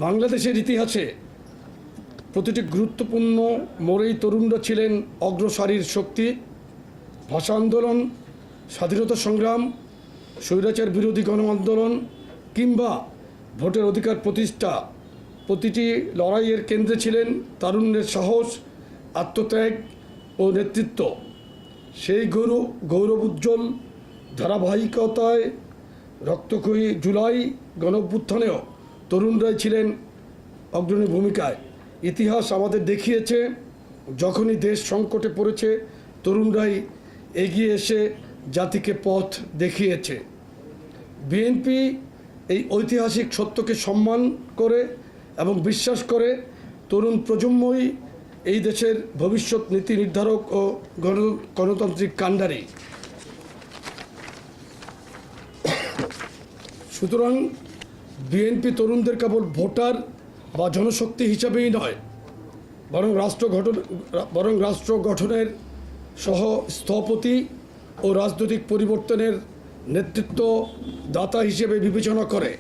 বাংলাদেশের ইতিহাসে প্রতিটি গুরুত্বপূর্ণ মোড়েই তরুণরা ছিলেন অগ্রসারীর শক্তি। ভাষা আন্দোলন, স্বাধীনতা সংগ্রাম, স্বৈরাচার বিরোধী গণ আন্দোলন কিংবা ভোটের অধিকার প্রতিষ্ঠা, প্রতিটি লড়াইয়ের কেন্দ্রে ছিলেন তারুণ্যের সাহস, আত্মত্যাগ ও নেতৃত্ব। সেই গৌরবোজ্জ্বল ধারাবাহিকতায় রক্তক্ষয়ী জুলাই গণঅভ্যুত্থানেও তরুণরাই ছিলেন অগ্রণী ভূমিকায়। ইতিহাস আমাদের দেখিয়েছে, যখনই দেশ সংকটে পড়েছে, তরুণরাই এগিয়ে এসে জাতিকে পথ দেখিয়েছে। বিএনপি এই ঐতিহাসিক সত্যকে সম্মান করে এবং বিশ্বাস করে তরুণ প্রজন্মই এই দেশের ভবিষ্যৎ নীতি নির্ধারক ও গণতান্ত্রিক কাণ্ডারি। সুতরাং বিএনপি তরুণদের কেবল ভোটার বা জনশক্তি হিসাবেই নয়, বরং রাষ্ট্র গঠনের সহ স্থপতি ও রাজনৈতিক পরিবর্তনের নেতৃত্ব দাতা হিসেবে বিবেচনা করে।